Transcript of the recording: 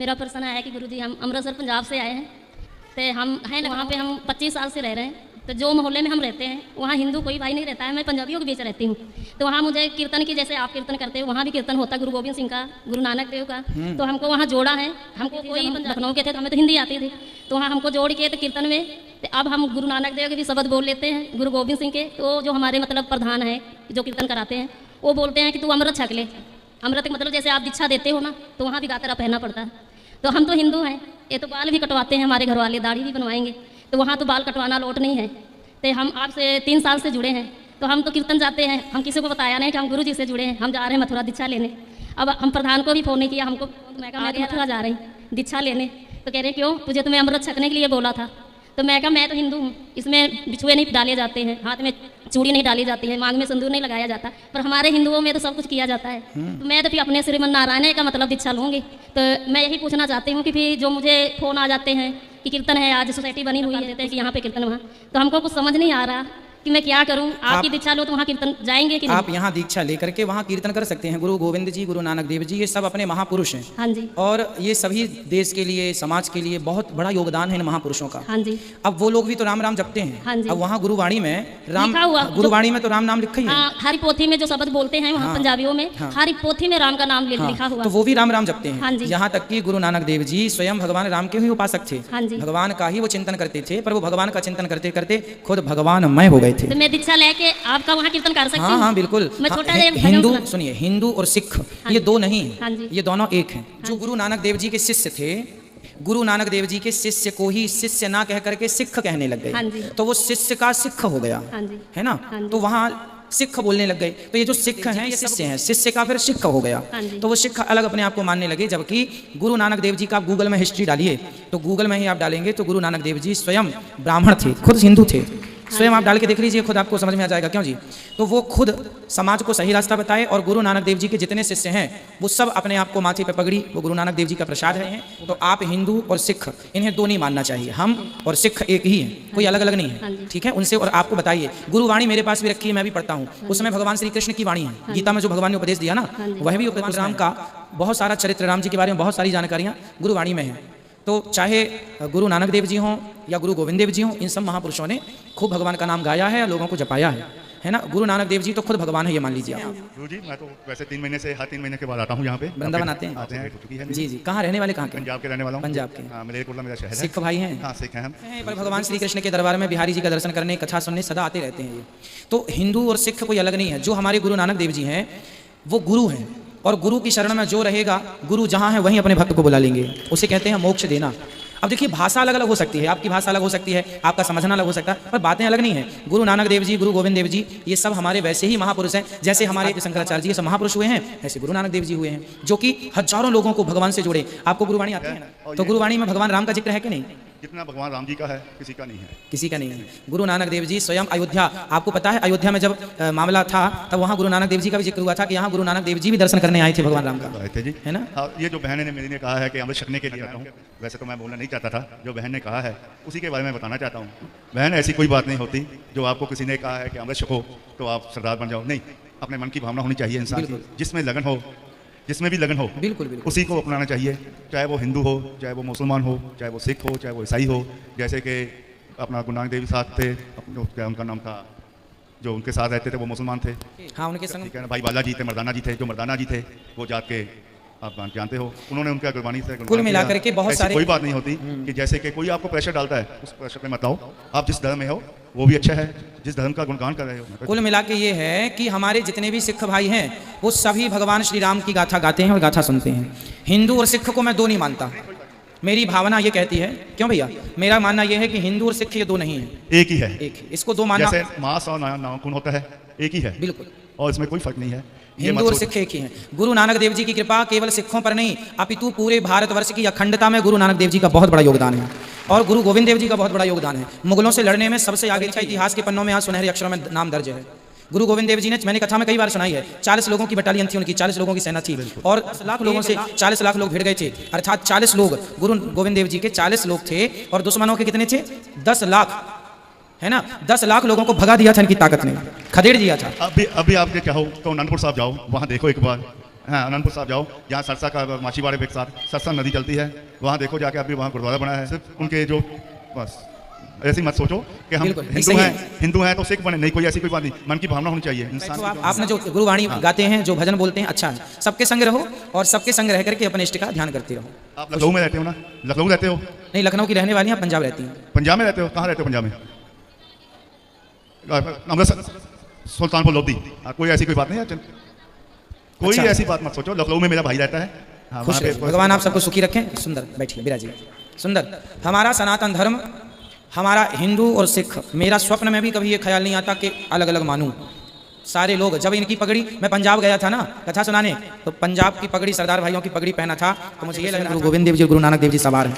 मेरा प्रश्न है कि गुरुजी हम अमृतसर पंजाब से आए हैं, तो हम हैं वहाँ पे हम 25 साल से रह रहे हैं। तो जो मोहल्ले में हम रहते हैं वहाँ हिंदू कोई भाई नहीं रहता है, मैं पंजाबियों के बीच रहती हूँ। तो वहाँ मुझे कीर्तन की, जैसे आप कीर्तन करते हो वहाँ भी कीर्तन होता है गुरु गोविंद सिंह का, गुरु नानक देव का। तो हमको वहाँ जोड़ा है। हमको कोई लखनऊ के थे तो हमें तो हिंदी आती थी, तो वहाँ हमको जोड़ के तो कीर्तन में तो अब हम गुरु नानक देव के भी शब्द बोल लेते हैं, गुरु गोविंद सिंह के। तो जो हमारे मतलब प्रधान है जो कीर्तन कराते हैं वो बोलते हैं कि तू अमृत छक ले। अमृत मतलब जैसे आप दीक्षा देते हो ना, तो वहाँ भी गातरा पहनना पड़ता है। तो हम तो हिंदू हैं, ये तो बाल भी कटवाते हैं हमारे घर वाले, दाढ़ी भी बनवाएंगे, तो वहाँ तो बाल कटवाना लौट नहीं है। तो हम आपसे 3 साल से जुड़े हैं, तो हम तो कीर्तन जाते हैं, हम किसी को बताया नहीं कि हम गुरु जी से जुड़े हैं, हम जा रहे हैं मथुरा दीक्षा लेने। अब हम प्रधान को भी फ़ोन नहीं किया, हमको मैं कहा मैं मथुरा जा रही दीक्षा लेने। तो कह रहे क्यों, तुझे तो मैं अमृत छकने के लिए बोला था। तो मैं कहा मैं तो हिंदू हूँ, इसमें बिछुए नहीं डाले जाते हैं, हाथ में चूड़ी नहीं डाली जाती है, मांग में सिंदूर नहीं लगाया जाता, पर हमारे हिंदुओं में तो सब कुछ किया जाता है। तो मैं तो फिर अपने श्रीमन नारायण का मतलब दीक्षा लूँगी। तो मैं यही पूछना चाहती हूँ कि फिर जो मुझे फ़ोन आ जाते हैं कि कीर्तन है, आज सोसाइटी बनी हुई है कि यहाँ पे कीर्तन वहाँ, तो हमको कुछ समझ नहीं आ रहा कि मैं क्या करूं। आपकी दीक्षा लो तो वहाँ कीर्तन जाएंगे कि नहीं? आप यहाँ दीक्षा लेकर के वहाँ कीर्तन कर सकते हैं। गुरु गोविंद जी, गुरु नानक देव जी, ये सब अपने महापुरुष हैं। हाँ जी। और ये सभी देश के लिए, समाज के लिए बहुत बड़ा योगदान है इन महापुरुषों का। हाँ जी। अब वो लोग भी तो राम राम जपते हैं। हाँ जी। अब वहाँ गुरुवाणी में राम, गुरुवाणी में तो राम नाम लिखा ही है। हाँ, हरी पोथी में जो शब्द बोलते हैं वहाँ पंजाबियों में हरी पोथी में राम का नाम लिखा हुआ, तो वो भी राम राम जपते हैं। हाँ जी। यहाँ तक कि गुरु नानक देव जी स्वयं भगवान राम के ही उपासक थे। हाँ जी। भगवान का ही वो चिंतन करते थे, पर वो भगवान का चिंतन करते करते खुद भगवानमय हो गए थे। तो मैं दीक्षा के आपका वहाँ कीर्तन कर सकती हूँ? हाँ बिल्कुल। मैं छोटा हिंदू, सुनिए, हिंदू और सिख ये दो नहीं है। हाँ जी। ये दोनों एक हैं। जो गुरु नानक देव जी के शिष्य थे, गुरु नानक देव जी के शिष्य को ही शिष्य ना कह करके सिख कहने लग गए। हाँ जी। तो वो शिष्य का सिख हो गया। हाँ जी। है ना? तो वहाँ सिख बोलने लग गए। तो ये जो सिख हैं ये शिष्य हैं, शिष्य का फिर सिख हो गया। तो वो सिख अलग अपने आप को मानने लगे। जबकि गुरु नानक देव जी का आप गूगल में हिस्ट्री डालिए, तो गूगल में ही आप डालेंगे तो गुरु नानक देव जी स्वयं ब्राह्मण थे, खुद हिंदू थे। स्वयं आप डाल के देख लीजिए, खुद आपको समझ में आ जाएगा। क्यों जी? तो वो खुद समाज को सही रास्ता बताए। और गुरु नानक देव जी के जितने शिष्य हैं वो सब अपने आप को माथे पे पगड़ी, वो गुरु नानक देव जी का प्रसाद है। तो आप हिंदू और सिख इन्हें दो नहीं मानना चाहिए। हम और सिख एक ही हैं, कोई अलग अलग नहीं है। ठीक है? उनसे और आपको बताइए, गुरुवाणी मेरे पास भी रखी है, मैं भी पढ़ता हूँ। उसमें भगवान श्री कृष्ण की वाणी है। गीता में जो भगवान ने उपदेश दिया ना, वह भी भगवान राम का बहुत सारा चरित्र, राम जी के बारे में बहुत सारी जानकारियाँ गुरुवाणी में है। तो चाहे गुरु नानक देव जी हों या गुरु गोविंद देव जी हों, इन सब महापुरुषों ने खूब भगवान का नाम गाया है, लोगों को जपाया है ना? गुरु नानक देव जी तो खुद भगवान है, ये मान लीजिए आप। गुरु जी, मैं तो वैसे 3 महीने से, हर 3 महीने के बाद आता हूँ यहाँ पे। वृंदावन आते हैं? जी जी। कहाँ रहने वाले? कहाँ के? पंजाब के रहने वाला हूँ। पंजाब के? हाँ, मलेरकोटला मेरा शहर है। सिख भाई हैं? हाँ, सिख हैं हम। पर भगवान श्री कृष्ण के दरबार में बिहारी जी का दर्शन करने, कथा सुनने सदा आते रहते हैं ये। तो हिंदू और सिख कोई अलग नहीं है। जो हमारे गुरु नानक देव जी हैं वो गुरु हैं, और गुरु की शरण में जो रहेगा, गुरु जहाँ है वहीं अपने भक्त को बुला लेंगे। उसे कहते हैं मोक्ष देना। अब देखिए, भाषा अलग अलग हो सकती है, आपकी भाषा अलग हो सकती है, आपका समझना अलग हो सकता है, पर बातें अलग नहीं है। गुरु नानक देव जी, गुरु गोविंद देव जी, ये सब हमारे वैसे ही महापुरुष हैं। जैसे हमारे शंकराचार्य जी ये सब महापुरुष हुए हैं, ऐसे गुरु नानक देव जी हुए हैं, जो कि हजारों लोगों को भगवान से जोड़े। आपको गुरुवाणी आती है ना? तो गुरुवाणी में भगवान राम का जिक्र है कि नहीं? जितना भगवान राम जी का है, किसी का नहीं है। किसी का नहीं है। गुरु नानक देव जी स्वयं अयोध्या, आपको पता है अयोध्या में जब मामला था तब वहाँ गुरु नानक देव जी का भी जिक्र हुआ था कि यहाँ गुरु नानक देव जी भी दर्शन करने आए थे भगवान राम का। आए थे जी, है ना? ये जो बहन ने मेरी ने कहा है कि अमृत छकने के लिए आता हूँ, वैसे तो मैं बोलना नहीं चाहता था, जो बहन ने कहा है उसी के बारे में बताना चाहता हूँ। बहन, ऐसी कोई बात नहीं होती जो आपको किसी ने कहा है कि अमृत छको तो आप सरदार बन जाओ। नहीं, अपने मन की भावना होनी चाहिए इंसान की, जिसमें लगन हो, जिसमें भी लगन हो, बिल्कुल उसी को अपनाना चाहिए। चाहे वो हिंदू हो, चाहे वो मुसलमान हो, चाहे वो सिख हो, चाहे वो ईसाई हो। जैसे कि अपना गुरु नानक देव साथ थे, क्या उनका नाम था, जो उनके साथ रहते थे वो मुसलमान थे। हाँ, उनके संग ठीक है ना? भाई बाला जी थे, मर्दाना जी थे। जो मर्दाना जी थे वो जात के आप जानते हो, उन्होंने उनका गुरबानी से कुल मिलाकर के बहुत सारे। कोई बात नहीं होती कि जैसे कि कोई आपको प्रेशर डालता है, उस प्रेशर में मत आओ। आप जिस धर्म में हो वो भी अच्छा है, जिस धर्म का गुणगान कर रहे हो। कुल मिला के ये है कि हमारे जितने भी सिख भाई हैं वो सभी भगवान श्री राम की गाथा गाते हैं और गाथा सुनते हैं। हिंदू और सिख को मैं दो नहीं मानता। मेरी भावना ये कहती है, क्यों भैया, मेरा मानना यह है कि हिंदू और सिख ये दो नहीं है, एक ही है। एक, इसको दो मानना। जैसे मांस और नाखून होता है, एक ही है, बिल्कुल, और इसमें कोई फर्क नहीं है। हिंदू और सिख एक ही हैं। गुरु नानक देव जी की कृपा केवल सिखों पर नहीं अपितु पूरे भारतवर्ष की अखंडता में गुरु नानक देव जी का बहुत बड़ा योगदान है। और गुरु गोविंद देव जी का बहुत बड़ा योगदान है। मुगलों से लड़ने में सबसे आगे का इतिहास के पन्नों में आज सुनहरे अक्षरों में नाम दर्ज है। गुरु गोविंद देव जी ने, मैंने कथा में कई बार सुनाई है, 40 लोगों की बटालियन थी उनकी, 40 लोगों की सेना थी, और 10 लाख लोगों से 40 लाख लोग भिड़ गए थे। अर्थात 40 लोग, गुरु गोविंद देव जी के 40 लोग थे, और दुश्मनों के कितने थे? 10 लाख, है ना? 10 लाख लोगों को भगा दिया था इनकी ताकत ने, खदेड़ दिया था। अभी आपके क्या हो तो अनंतपुर साहब जाओ, वहाँ देखो एक बार हाँ, अनंतपुर साहब जाओ, जहाँ सरसा का माछीवाड़े के साथ सरसा नदी चलती है, वहाँ देखो जाके, अभी वहाँ गुरुद्वारा बना है। सिर्फ उनके जो बस ऐसी मत सोचो कि हम हिंदू हैं तो सिख बने, नहीं, कोई ऐसी कोई बात नहीं, मन की भावना होनी चाहिए इंसान। तो आपने जो गुरुवाणी गाते हैं, जो भजन बोलते हैं, अच्छा है, सबके संग रहो और सबके संग रह करके अपने इष्ट का ध्यान करते रहो। आप लखनऊ में रहते हो ना? लखनऊ रहते हो? नहीं, लखनऊ की रहने वाली हैं, पंजाब रहती हैं। पंजाब में रहते हो? कहाँ रहते हो पंजाब में? अमृतसर, सुल्तानपुर लोधी। कोई ऐसी कोई बात नहीं है, कोई ऐसी बात मत सोचो। लखनऊ में मेरा भाई रहता है। हाँ, खुश रहे, भगवान आप सबको सुखी रखें। सुंदर, बैठिए, विराजिए। सुंदर। हमारा सनातन धर्म, हमारा हिंदू और सिख, मेरा स्वप्न में भी कभी ये ख्याल नहीं आता कि अलग अलग मानूं। सारे लोग, जब इनकी पगड़ी, मैं पंजाब गया था ना कथा सुनाने, तो पंजाब की पगड़ी, सरदार भाइयों की पगड़ी पहना था, तो मुझे ये लगा गुरु गोविंद देव जी, गुरु नानक देव जी सवार हैं।